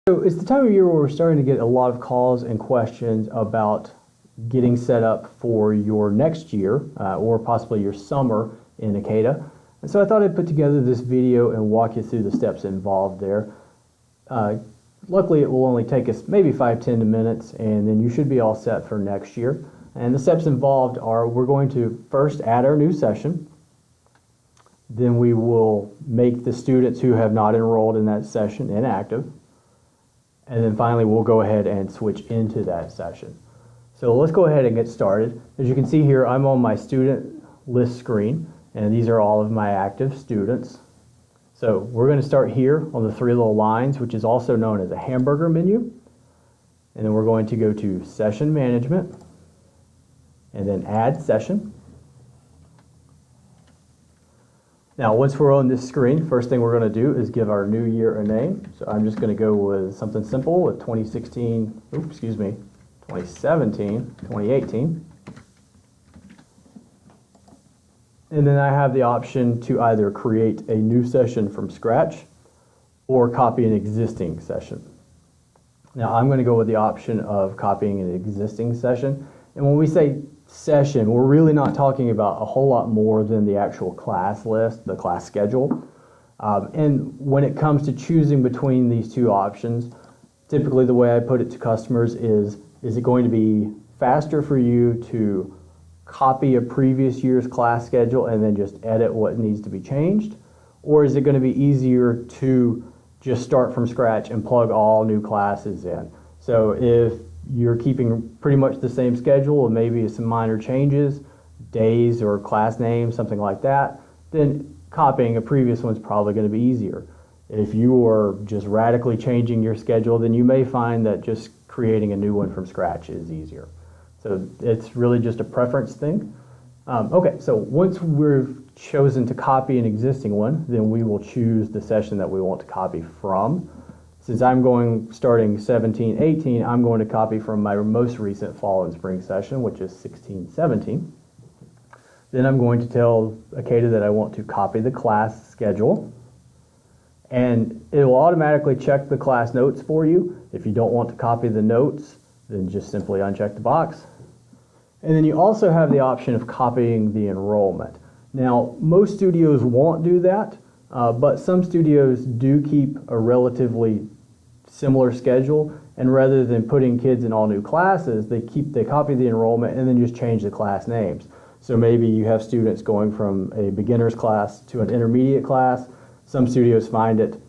So it's the time of year where we're starting to get a lot of calls and questions about getting set up for your next year or possibly your summer in Akada. And so I thought I'd put together this video and walk you through the steps involved there. Luckily, it will only take us maybe 5-10 minutes, and then you should be all set for next year. And the steps involved are, we're going to first add our new session. Then we will make the students who have not enrolled in that session inactive. And then finally, we'll go ahead and switch into that session. So let's go ahead and get started. As you can see here, I'm on my student list screen, and these are all of my active students. So we're going to start here on the three little lines, which is also known as a hamburger menu. And then we're going to go to Session Management, and then Add Session. Now, once we're on this screen, first thing we're going to do is give our new year a name. So I'm just going to go with something simple with 2017, 2018. And then I have the option to either create a new session from scratch or copy an existing session. Now, I'm going to go with the option of copying an existing session. And when we say session, we're really not talking about a whole lot more than the actual class list, the class schedule. And when it comes to choosing between these two options, typically the way I put it to customers is it going to be faster for you to copy a previous year's class schedule and then just edit what needs to be changed? Or is it going to be easier to just start from scratch and plug all new classes in? So if you're keeping pretty much the same schedule and maybe some minor changes, days or class names, something like that, then copying a previous one's probably going to be easier. If you are just radically changing your schedule, then you may find that just creating a new one from scratch is easier. So it's really just a preference thing. Okay, so once we've chosen to copy an existing one, then we will choose the session that we want to copy from. Since I'm starting 17-18, I'm going to copy from my most recent fall and spring session, which is 16-17. Then I'm going to tell Akada that I want to copy the class schedule. And it will automatically check the class notes for you. If you don't want to copy the notes, then just simply uncheck the box. And then you also have the option of copying the enrollment. Now, most studios won't do that, but some studios do keep a relatively similar schedule, and rather than putting kids in all new classes, they copy the enrollment and then just change the class names. So maybe you have students going from a beginner's class to an intermediate class. Some studios find it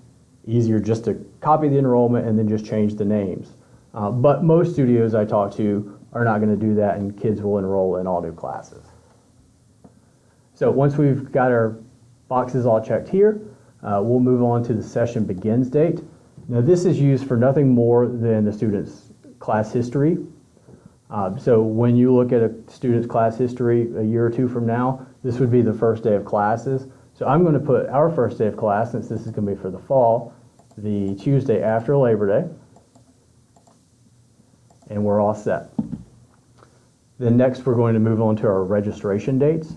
easier just to copy the enrollment and then just change the names. But most studios I talk to are not going to do that, and kids will enroll in all new classes. So once we've got our boxes all checked here, we'll move on to the session begins date. Now, this is used for nothing more than the student's class history. So when you look at a student's class history a year or two from now, this would be the first day of classes. So I'm going to put our first day of class, since this is going to be for the fall, the Tuesday after Labor Day. And we're all set. Then next we're going to move on to our registration dates.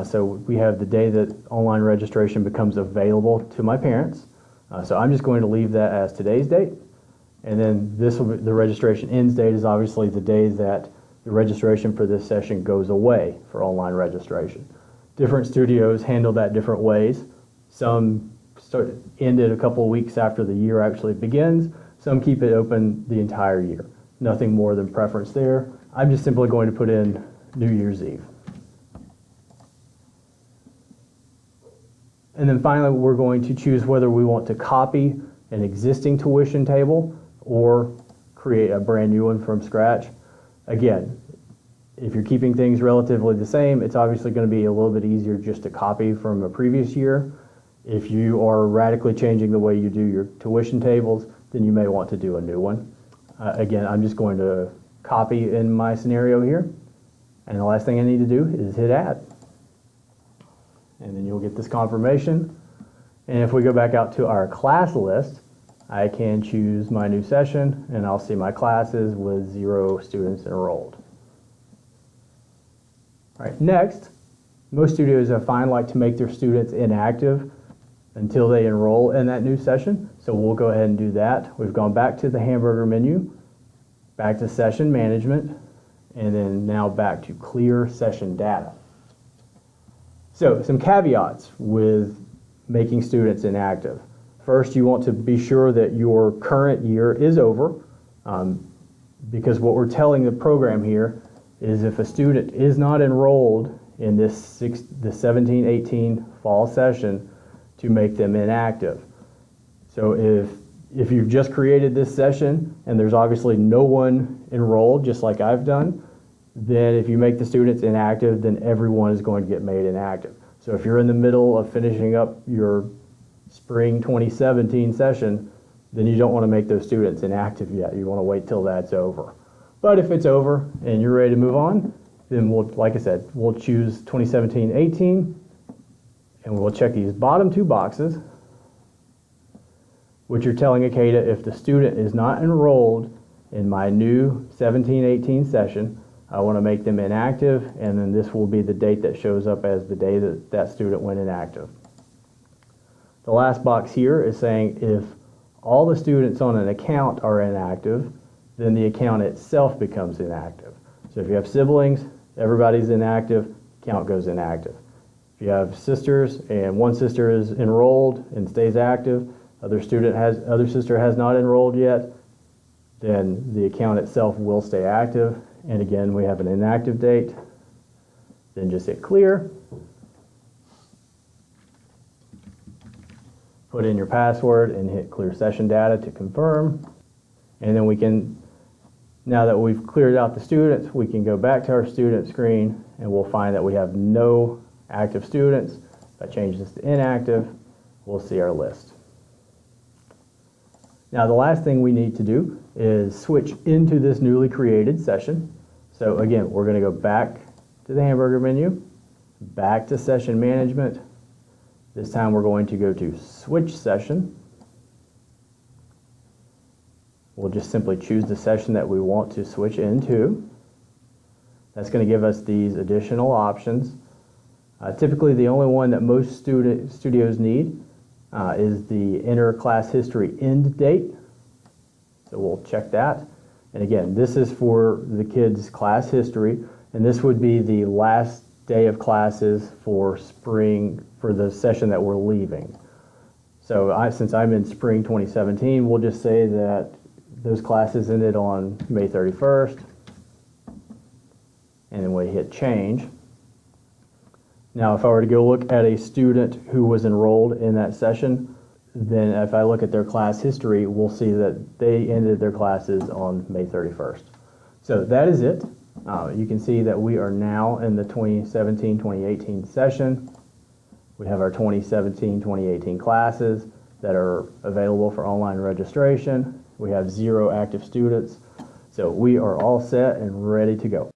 So we have the day that online registration becomes available to my parents. So I'm just going to leave that as today's date. And then the registration ends date is obviously the day that the registration for this session goes away for online registration. Different studios handle that different ways. Some end it a couple of weeks after the year actually begins. Some keep it open the entire year. Nothing more than preference there. I'm just simply going to put in New Year's Eve. And then finally, we're going to choose whether we want to copy an existing tuition table or create a brand new one from scratch. Again, if you're keeping things relatively the same, it's obviously going to be a little bit easier just to copy from a previous year. If you are radically changing the way you do your tuition tables, then you may want to do a new one. Again, I'm just going to copy in my scenario here. And the last thing I need to do is hit add. And then you'll get this confirmation. And if we go back out to our class list, I can choose my new session, and I'll see my classes with 0 students enrolled. All right, next, most studios I find like to make their students inactive until they enroll in that new session. So we'll go ahead and do that. We've gone back to the hamburger menu, back to session management, and then now back to clear session data. So some caveats with making students inactive. First, you want to be sure that your current year is over, because what we're telling the program here is if a student is not enrolled in the 17-18 fall session, to make them inactive. So if you've just created this session and there's obviously no one enrolled, just like I've done, then if you make the students inactive, then everyone is going to get made inactive. So if you're in the middle of finishing up your spring 2017 session, then you don't want to make those students inactive yet. You want to wait till that's over. But if it's over and you're ready to move on, then we'll, like I said, we'll choose 2017-18, and we'll check these bottom two boxes, which are telling Akada if the student is not enrolled in my new 17-18 session, I want to make them inactive, and then this will be the date that shows up as the day that that student went inactive. The last box here is saying if all the students on an account are inactive, then the account itself becomes inactive. So if you have siblings, everybody's inactive, account goes inactive. If you have sisters and one sister is enrolled and stays active, other sister has not enrolled yet, then the account itself will stay active. And again, we have an inactive date. Then just hit clear. Put in your password and hit clear session data to confirm. And then we can, now that we've cleared out the students, we can go back to our student screen and we'll find that we have no active students. If I change this to inactive, we'll see our list. Now the last thing we need to do is switch into this newly created session. So again, we're going to go back to the hamburger menu, back to session management. This time we're going to go to switch session. We'll just simply choose the session that we want to switch into. That's going to give us these additional options. Typically, the only one that most studios need is the enter class history end date. So we'll check that. And again, this is for the kids' class history, and this would be the last day of classes for spring, for the session that we're leaving. So since I'm in spring 2017, we'll just say that those classes ended on May 31st, and then we hit change. Now, if I were to go look at a student who was enrolled in that session, then if I look at their class history, we'll see that they ended their classes on May 31st. So that is it. You can see that we are now in the 2017-2018 session. We have our 2017-2018 classes that are available for online registration. We have 0 active students. So we are all set and ready to go.